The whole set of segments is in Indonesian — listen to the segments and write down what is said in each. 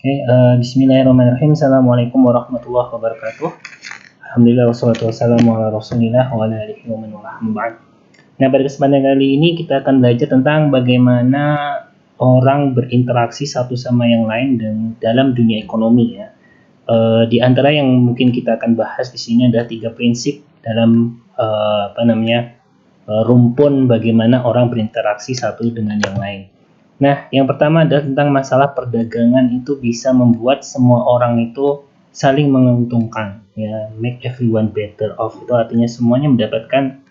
Bismillahirrahmanirrahim. Assalamualaikum warahmatullahi wabarakatuh. Alhamdulillah wassalatu wassalamu ala rasulillah wa ala alihi wa man walah. Nah, pada kesempatan kali ini kita akan belajar tentang bagaimana orang berinteraksi satu sama yang lain dan dalam dunia ekonomi ya. Di antara yang mungkin kita akan bahas di sini adalah 3 prinsip dalam rumpun bagaimana orang berinteraksi satu dengan yang lain. Nah, yang pertama adalah tentang masalah perdagangan itu bisa membuat semua orang itu saling menguntungkan, ya, make everyone better off. Itu artinya semuanya mendapatkan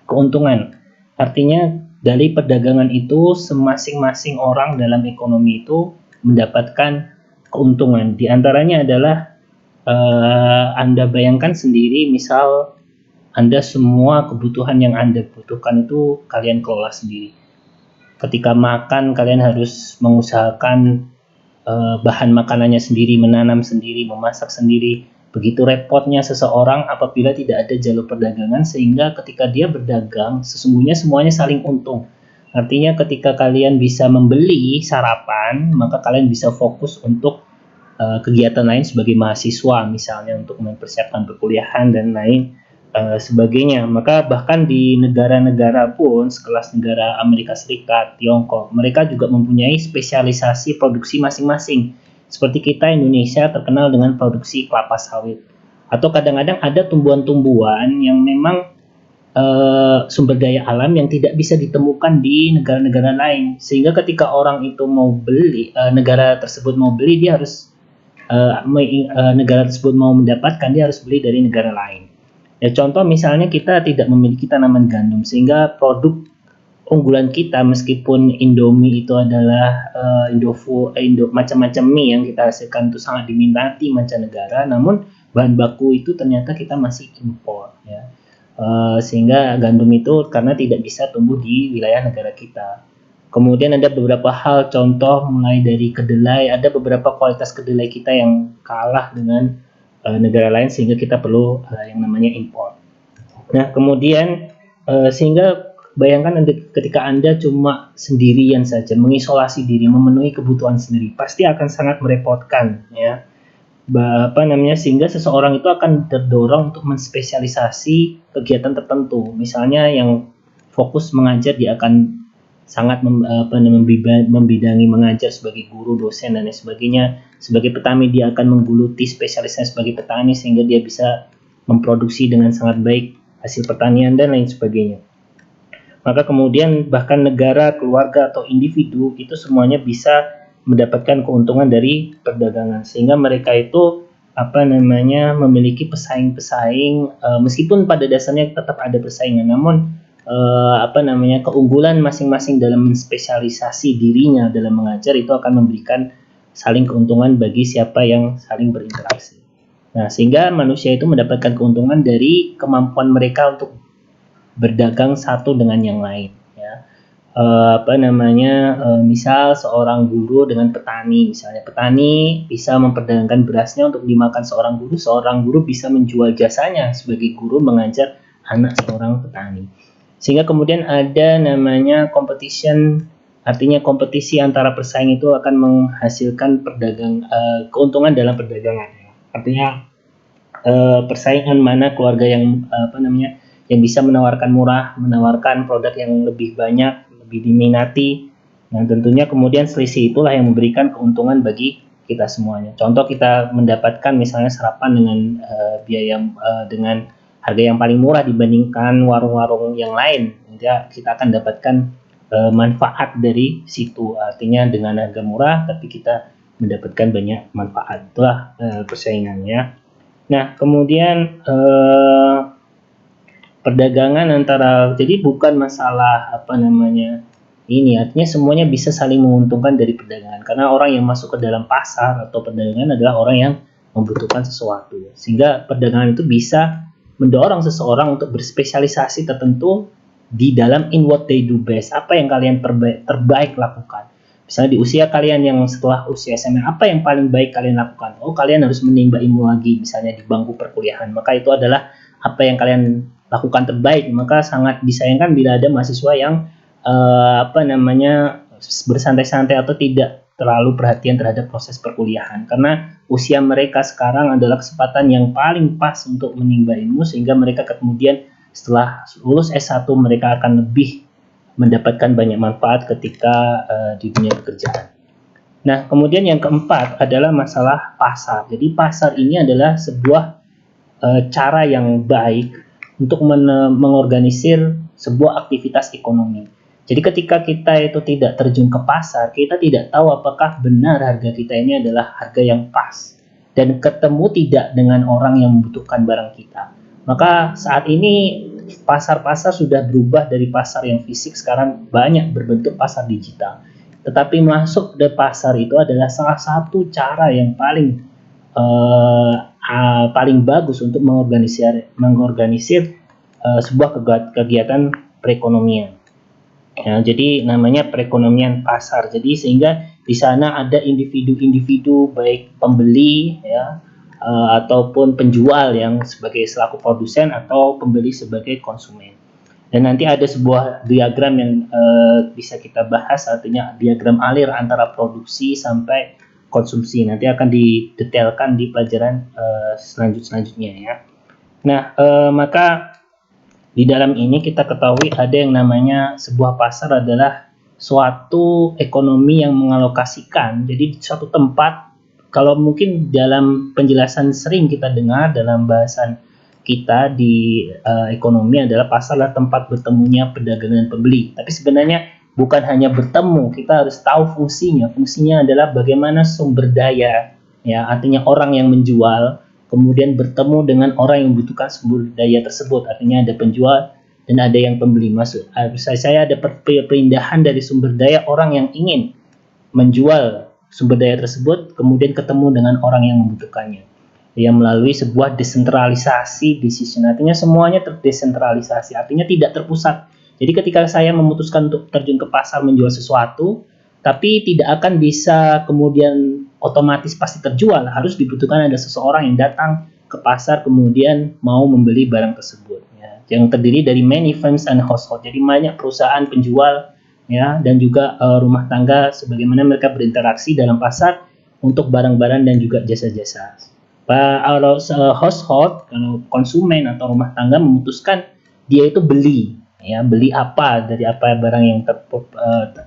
keuntungan. Artinya dari perdagangan itu masing-masing orang dalam ekonomi itu mendapatkan keuntungan. Di antaranya adalah Anda bayangkan sendiri, misal Anda semua kebutuhan yang Anda butuhkan itu kalian kelola sendiri. Ketika makan, kalian harus mengusahakan bahan makanannya sendiri, menanam sendiri, memasak sendiri. Begitu repotnya seseorang apabila tidak ada jalur perdagangan, sehingga ketika dia berdagang, sesungguhnya semuanya saling untung. Artinya ketika kalian bisa membeli sarapan, maka kalian bisa fokus untuk kegiatan lain sebagai mahasiswa, misalnya untuk mempersiapkan perkuliahan dan lain sebagainya. Maka bahkan di negara-negara pun sekelas negara Amerika Serikat, Tiongkok, mereka juga mempunyai spesialisasi produksi masing-masing. Seperti kita Indonesia terkenal dengan produksi kelapa sawit. Atau kadang-kadang ada tumbuhan-tumbuhan yang memang sumber daya alam yang tidak bisa ditemukan di negara-negara lain. Sehingga ketika orang itu mau beli, negara tersebut mau beli, dia harus negara tersebut mau mendapatkan, dia harus beli dari negara lain. Ya, contoh misalnya kita tidak memiliki tanaman gandum, sehingga produk unggulan kita, meskipun Indomie itu adalah macam-macam mie yang kita hasilkan itu sangat diminati mancanegara, namun bahan baku itu ternyata kita masih impor, ya. Sehingga gandum itu karena tidak bisa tumbuh di wilayah negara kita. Kemudian ada beberapa hal, contoh mulai dari kedelai, ada beberapa kualitas kedelai kita yang kalah dengan negara lain, sehingga kita perlu yang namanya impor. Nah, kemudian sehingga bayangkan ketika Anda cuma sendirian saja, mengisolasi diri, memenuhi kebutuhan sendiri, pasti akan sangat merepotkan, ya. Sehingga seseorang itu akan terdorong untuk menspesialisasi kegiatan tertentu. Misalnya yang fokus mengajar, dia akan sangat membidangi mengajar sebagai guru, dosen, dan lain sebagainya. Sebagai petani, dia akan menggeluti spesialisnya sebagai petani, sehingga dia bisa memproduksi dengan sangat baik hasil pertanian dan lain sebagainya. Maka kemudian bahkan negara, keluarga, atau individu itu semuanya bisa mendapatkan keuntungan dari perdagangan, sehingga mereka itu memiliki pesaing-pesaing, meskipun pada dasarnya tetap ada persaingan, namun keunggulan masing-masing dalam menspesialisasi dirinya dalam mengajar itu akan memberikan saling keuntungan bagi siapa yang saling berinteraksi. Nah, sehingga manusia itu mendapatkan keuntungan dari kemampuan mereka untuk berdagang satu dengan yang lain, ya. Misal seorang guru dengan petani, misalnya petani bisa memperdagangkan berasnya untuk dimakan seorang guru bisa menjual jasanya sebagai guru mengajar anak seorang petani. Sehingga kemudian ada namanya competition, artinya kompetisi antara pesaing itu akan menghasilkan keuntungan dalam perdagangan. Artinya persaingan mana keluarga yang yang bisa menawarkan murah, menawarkan produk yang lebih banyak, lebih diminati. Nah, tentunya kemudian selisih itulah yang memberikan keuntungan bagi kita semuanya. Contoh, kita mendapatkan misalnya sarapan dengan biaya dengan harga yang paling murah dibandingkan warung-warung yang lain, ya, kita akan dapatkan manfaat dari situ. Artinya dengan harga murah tapi kita mendapatkan banyak manfaat. Itulah persaingannya. Nah, kemudian perdagangan jadi bukan masalah artinya semuanya bisa saling menguntungkan dari perdagangan, karena orang yang masuk ke dalam pasar atau perdagangan adalah orang yang membutuhkan sesuatu, sehingga perdagangan itu bisa mendorong seseorang untuk berspesialisasi tertentu di dalam in what they do best. Apa yang kalian terbaik lakukan. Misalnya di usia kalian yang setelah usia SMA, apa yang paling baik kalian lakukan? Oh, kalian harus menimba ilmu lagi, misalnya di bangku perkuliahan. Maka itu adalah apa yang kalian lakukan terbaik. Maka sangat disayangkan bila ada mahasiswa yang bersantai-santai atau tidak terlalu perhatian terhadap proses perkuliahan, karena usia mereka sekarang adalah kesempatan yang paling pas untuk menimba ilmu, sehingga mereka kemudian setelah lulus S1 mereka akan lebih mendapatkan banyak manfaat ketika di dunia pekerjaan. Nah, kemudian yang keempat adalah masalah pasar. Jadi pasar ini adalah sebuah cara yang baik untuk mengorganisir sebuah aktivitas ekonomi. Jadi ketika kita itu tidak terjun ke pasar, kita tidak tahu apakah benar harga kita ini adalah harga yang pas dan ketemu tidak dengan orang yang membutuhkan barang kita. Maka saat ini pasar-pasar sudah berubah dari pasar yang fisik, sekarang banyak berbentuk pasar digital. Tetapi masuk ke pasar itu adalah salah satu cara yang paling bagus untuk mengorganisir sebuah kegiatan perekonomian. Ya, jadi namanya perekonomian pasar. Jadi sehingga di sana ada individu-individu baik pembeli ya ataupun penjual yang sebagai selaku produsen atau pembeli sebagai konsumen. Dan nanti ada sebuah diagram yang bisa kita bahas, artinya diagram alir antara produksi sampai konsumsi. Nanti akan didetailkan di pelajaran selanjutnya ya. Nah, maka di dalam ini kita ketahui ada yang namanya sebuah pasar adalah suatu ekonomi yang mengalokasikan. Jadi suatu tempat, kalau mungkin dalam penjelasan sering kita dengar dalam bahasan kita di ekonomi adalah pasar adalah tempat bertemunya pedagang dan pembeli. Tapi sebenarnya bukan hanya bertemu, kita harus tahu fungsinya. Fungsinya adalah bagaimana sumber daya, ya, artinya orang yang menjual kemudian bertemu dengan orang yang membutuhkan sumber daya tersebut, artinya ada penjual dan ada yang pembeli. Maksud saya ada perpindahan dari sumber daya orang yang ingin menjual sumber daya tersebut kemudian ketemu dengan orang yang membutuhkannya, yang melalui sebuah desentralisasi decision, artinya semuanya terdesentralisasi, artinya tidak terpusat. Jadi ketika saya memutuskan untuk terjun ke pasar menjual sesuatu, tapi tidak akan bisa kemudian otomatis pasti terjual, harus dibutuhkan ada seseorang yang datang ke pasar kemudian mau membeli barang tersebut ya, yang terdiri dari many firms and household. Jadi banyak perusahaan penjual ya dan juga rumah tangga sebagaimana mereka berinteraksi dalam pasar untuk barang-barang dan juga jasa-jasa. Kalau household, kalau konsumen atau rumah tangga memutuskan dia itu beli ya, beli apa dari apa barang yang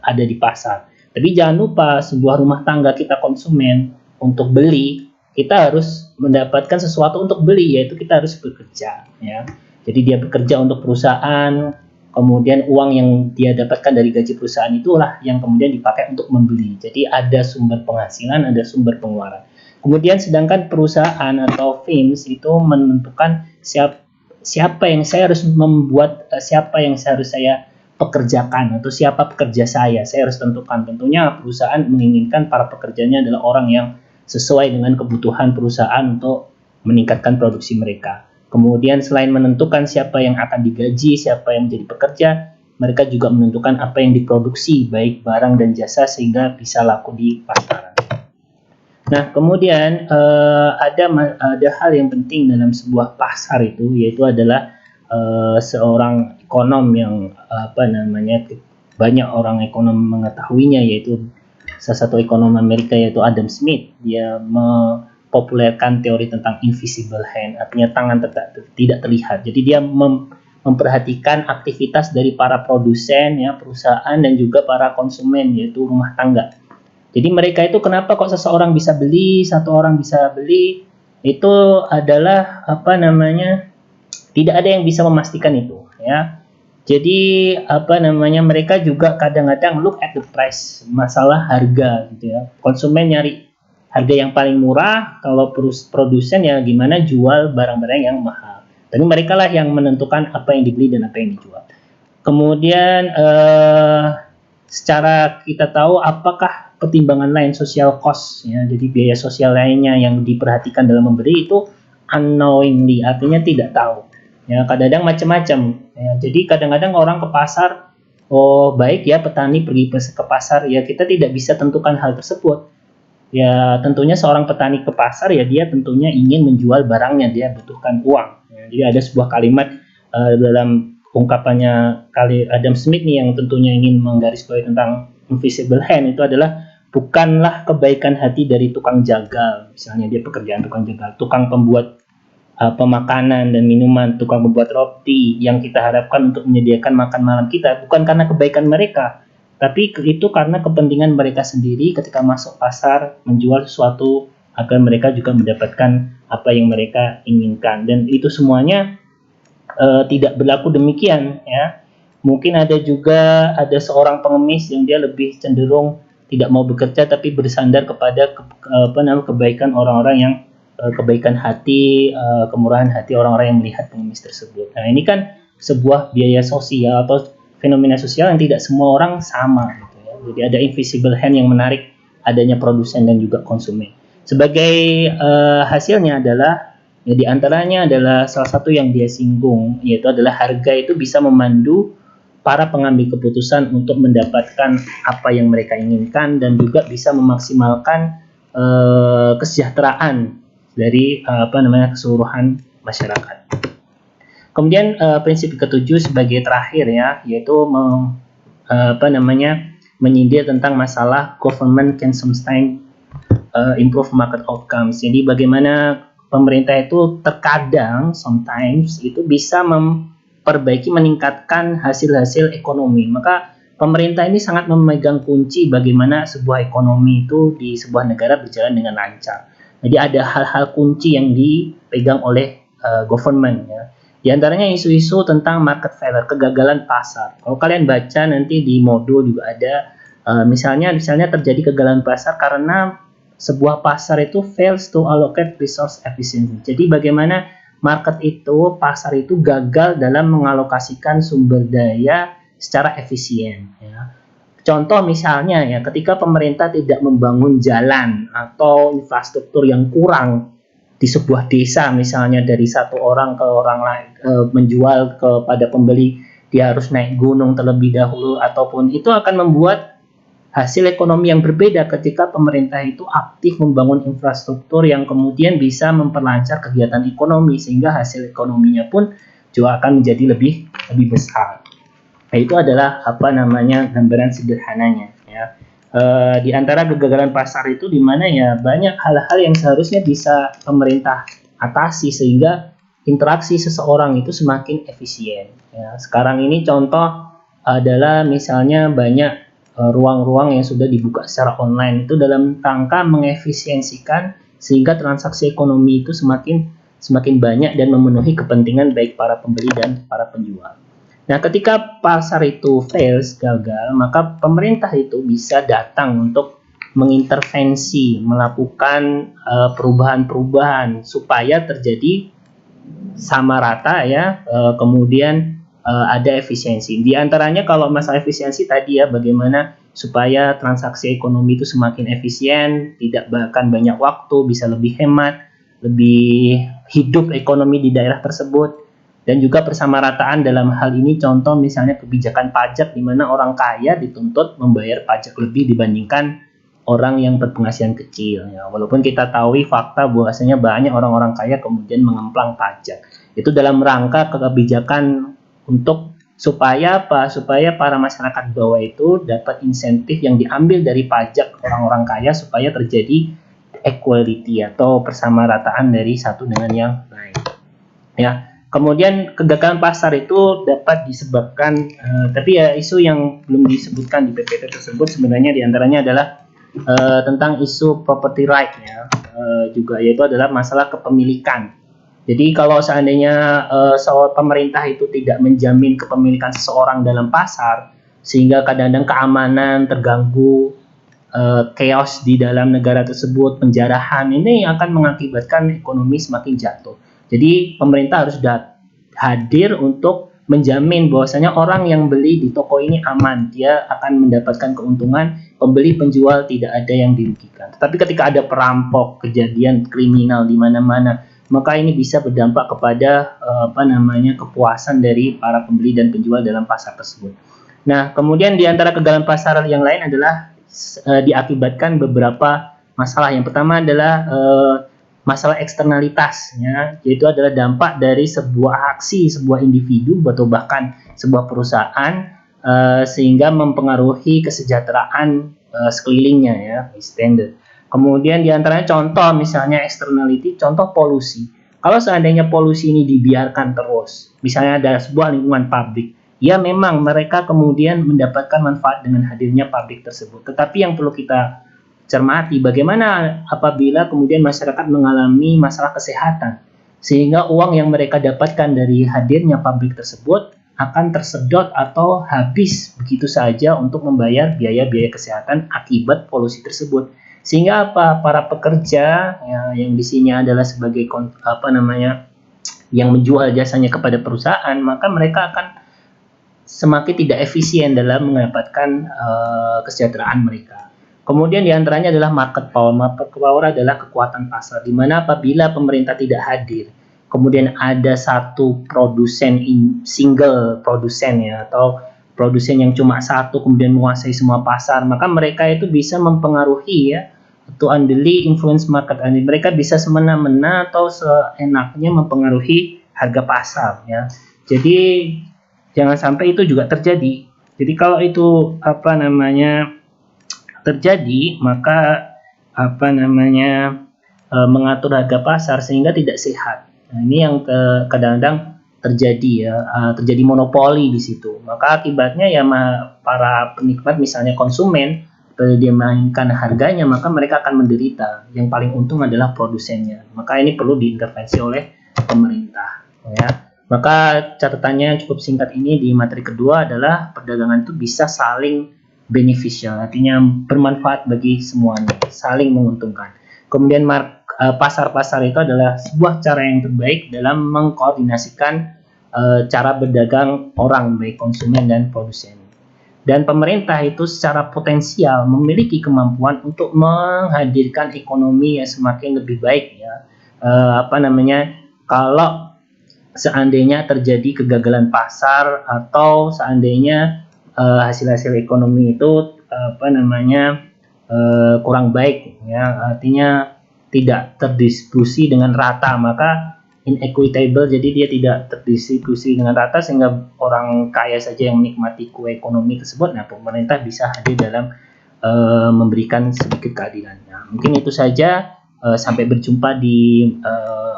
ada di pasar. Tapi jangan lupa, sebuah rumah tangga kita konsumen, untuk beli kita harus mendapatkan sesuatu untuk beli, yaitu kita harus bekerja ya. Jadi dia bekerja untuk perusahaan, kemudian uang yang dia dapatkan dari gaji perusahaan itulah yang kemudian dipakai untuk membeli. Jadi ada sumber penghasilan, ada sumber pengeluaran. Kemudian sedangkan perusahaan atau firms itu menentukan siapa yang saya harus membuat, siapa yang harus saya pekerjakan atau siapa pekerja saya harus tentukan. Tentunya perusahaan menginginkan para pekerjanya adalah orang yang sesuai dengan kebutuhan perusahaan untuk meningkatkan produksi mereka. Kemudian selain menentukan siapa yang akan digaji, siapa yang menjadi pekerja, mereka juga menentukan apa yang diproduksi, baik barang dan jasa, sehingga bisa laku di pasaran. Nah, kemudian ada hal yang penting dalam sebuah pasar itu, yaitu adalah seorang ekonom yang banyak orang ekonom mengetahuinya, yaitu salah satu ekonom Amerika yaitu Adam Smith. Dia mempopulerkan teori tentang invisible hand, artinya tangan tidak terlihat. Jadi dia memperhatikan aktivitas dari para produsen ya, perusahaan, dan juga para konsumen yaitu rumah tangga. Jadi mereka itu kenapa kok seseorang bisa beli, satu orang bisa beli, itu adalah tidak ada yang bisa memastikan itu ya. Jadi mereka juga kadang-kadang look at the price, masalah harga gitu ya. Konsumen nyari harga yang paling murah, kalau produsen ya gimana jual barang-barang yang mahal. Tapi mereka lah yang menentukan apa yang dibeli dan apa yang dijual. Kemudian secara kita tahu apakah pertimbangan lain, social cost ya, jadi biaya sosial lainnya yang diperhatikan dalam membeli itu unknowingly, artinya tidak tahu ya. Kadang-kadang macam-macam ya. Jadi kadang-kadang orang ke pasar, oh baik ya, petani pergi ke pasar ya, kita tidak bisa tentukan hal tersebut ya. Tentunya seorang petani ke pasar ya, dia tentunya ingin menjual barangnya, dia butuhkan uang ya. Jadi ada sebuah kalimat dalam ungkapannya Adam Smith nih yang tentunya ingin menggarisbawahi tentang invisible hand, itu adalah bukanlah kebaikan hati dari tukang jagal, misalnya dia pekerjaan tukang jagal, tukang pembuat pemakanan dan minuman, tukang membuat roti yang kita harapkan untuk menyediakan makan malam kita, bukan karena kebaikan mereka, tapi itu karena kepentingan mereka sendiri ketika masuk pasar menjual sesuatu agar mereka juga mendapatkan apa yang mereka inginkan. Dan itu semuanya tidak berlaku demikian, ya. Mungkin ada seorang pengemis yang dia lebih cenderung tidak mau bekerja tapi bersandar kepada kebaikan orang-orang yang kebaikan hati, kemurahan hati orang-orang yang melihat pengemis tersebut. Nah, ini kan sebuah biaya sosial atau fenomena sosial yang tidak semua orang sama, gitu ya. Jadi ada invisible hand yang menarik adanya produsen dan juga konsumen. Sebagai hasilnya adalah, ya, di antaranya adalah salah satu yang dia singgung, yaitu adalah harga itu bisa memandu para pengambil keputusan untuk mendapatkan apa yang mereka inginkan dan juga bisa memaksimalkan kesejahteraan dari keseluruhan masyarakat. Kemudian prinsip ketujuh sebagai terakhir, ya, yaitu menyindir tentang masalah government can sometimes improve market outcomes. Jadi bagaimana pemerintah itu terkadang sometimes itu bisa meningkatkan hasil-hasil ekonomi. Maka pemerintah ini sangat memegang kunci bagaimana sebuah ekonomi itu di sebuah negara berjalan dengan lancar. Jadi ada hal-hal kunci yang dipegang oleh government, ya. Di antaranya isu-isu tentang market failure, kegagalan pasar. Kalau kalian baca nanti di modul juga ada, misalnya terjadi kegagalan pasar karena sebuah pasar itu fails to allocate resource efficiently. Jadi bagaimana pasar itu gagal dalam mengalokasikan sumber daya secara efisien, ya. Contoh misalnya, ya, ketika pemerintah tidak membangun jalan atau infrastruktur yang kurang di sebuah desa, misalnya dari satu orang ke orang lain, menjual kepada pembeli, dia harus naik gunung terlebih dahulu, ataupun itu akan membuat hasil ekonomi yang berbeda ketika pemerintah itu aktif membangun infrastruktur yang kemudian bisa memperlancar kegiatan ekonomi, sehingga hasil ekonominya pun juga akan menjadi lebih besar. Nah, itu adalah gambaran sederhananya, ya. Di antara kegagalan pasar itu di mana, ya, banyak hal-hal yang seharusnya bisa pemerintah atasi sehingga interaksi seseorang itu semakin efisien, ya. Sekarang ini contoh adalah misalnya banyak ruang-ruang yang sudah dibuka secara online itu dalam rangka mengefisiensikan sehingga transaksi ekonomi itu semakin banyak dan memenuhi kepentingan baik para pembeli dan para penjual. Nah, ketika pasar itu gagal, maka pemerintah itu bisa datang untuk mengintervensi, melakukan perubahan-perubahan supaya terjadi sama rata, ya, kemudian ada efisiensi. Di antaranya kalau masalah efisiensi tadi, ya, bagaimana supaya transaksi ekonomi itu semakin efisien, tidak bahkan banyak waktu, bisa lebih hemat, lebih hidup ekonomi di daerah tersebut. Dan juga persamarataan dalam hal ini, contoh misalnya kebijakan pajak di mana orang kaya dituntut membayar pajak lebih dibandingkan orang yang berpenghasilan kecil, ya. Walaupun kita tahu fakta bahwasanya banyak orang-orang kaya kemudian mengemplang pajak. Itu dalam rangka kebijakan untuk supaya para masyarakat bawah itu dapat insentif yang diambil dari pajak orang-orang kaya supaya terjadi equality atau persamarataan dari satu dengan yang lain, ya. Kemudian kegagalan pasar itu dapat disebabkan, tapi ya isu yang belum disebutkan di PPT tersebut sebenarnya diantaranya adalah tentang isu property right, ya, juga yaitu adalah masalah kepemilikan. Jadi kalau seandainya pemerintah itu tidak menjamin kepemilikan seseorang dalam pasar, sehingga kadang-kadang keamanan terganggu, chaos di dalam negara tersebut, penjarahan, ini akan mengakibatkan ekonomi semakin jatuh. Jadi pemerintah harus hadir untuk menjamin bahwasanya orang yang beli di toko ini aman, dia akan mendapatkan keuntungan, pembeli penjual tidak ada yang dirugikan. Tetapi ketika ada perampok, kejadian kriminal di mana-mana, maka ini bisa berdampak kepada kepuasan dari para pembeli dan penjual dalam pasar tersebut. Nah, kemudian di antara kegagalan pasar yang lain adalah diakibatkan beberapa masalah. Yang pertama adalah masalah eksternalitas, ya, yaitu adalah dampak dari sebuah aksi sebuah individu atau bahkan sebuah perusahaan sehingga mempengaruhi kesejahteraan sekelilingnya ya, bystander. Kemudian diantaranya contoh misalnya externality, contoh polusi. Kalau seandainya polusi ini dibiarkan terus, misalnya ada sebuah lingkungan pabrik, ya memang mereka kemudian mendapatkan manfaat dengan hadirnya pabrik tersebut. Tetapi yang perlu kita cermati bagaimana apabila kemudian masyarakat mengalami masalah kesehatan, sehingga uang yang mereka dapatkan dari hadirnya pabrik tersebut akan tersedot atau habis begitu saja untuk membayar biaya-biaya kesehatan akibat polusi tersebut. Sehingga apa? Para pekerja ya, yang di sini adalah sebagai yang menjual jasanya kepada perusahaan, maka mereka akan semakin tidak efisien dalam mendapatkan kesejahteraan mereka. Kemudian diantaranya adalah market power. Market power adalah kekuatan pasar, di mana apabila pemerintah tidak hadir, kemudian ada satu produsen single produsen ya, atau produsen yang cuma satu kemudian menguasai semua pasar, maka mereka itu bisa mempengaruhi ya, to unduly influence market. Mereka bisa semena-mena atau seenaknya mempengaruhi harga pasar ya. Jadi jangan sampai itu juga terjadi. Jadi kalau itu terjadi, maka mengatur harga pasar sehingga tidak sehat. Nah, ini yang kadang-kadang terjadi ya, terjadi monopoli di situ. Maka akibatnya ya para penikmat misalnya konsumen, dia mainkan harganya, maka mereka akan menderita. Yang paling untung adalah produsennya. Maka ini perlu diintervensi oleh pemerintah ya. Maka catatannya cukup singkat ini di materi kedua adalah perdagangan itu bisa saling beneficial, artinya bermanfaat bagi semuanya, saling menguntungkan. Kemudian pasar-pasar itu adalah sebuah cara yang terbaik dalam mengkoordinasikan cara berdagang orang, baik konsumen dan produsen. Dan pemerintah itu secara potensial memiliki kemampuan untuk menghadirkan ekonomi yang semakin lebih baik ya. Kalau seandainya terjadi kegagalan pasar atau seandainya hasil-hasil ekonomi itu kurang baik ya, artinya tidak terdistribusi dengan rata, maka inequitable, jadi dia tidak terdistribusi dengan rata sehingga orang kaya saja yang menikmati kue ekonomi tersebut. Nah, pemerintah bisa hadir dalam memberikan sedikit keadilan. Nah, mungkin itu saja. Sampai berjumpa di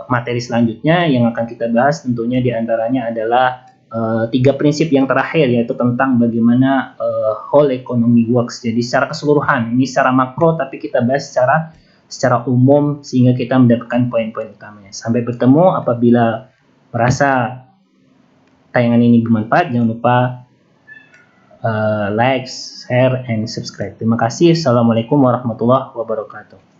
materi selanjutnya yang akan kita bahas. Tentunya diantaranya adalah 3 prinsip yang terakhir, yaitu tentang bagaimana whole economy works. Jadi secara keseluruhan, ini secara makro, tapi kita bahas secara umum sehingga kita mendapatkan poin-poin utamanya. Sampai bertemu. Apabila merasa tayangan ini bermanfaat, jangan lupa like, share, and subscribe. Terima kasih. Assalamualaikum warahmatullahi wabarakatuh.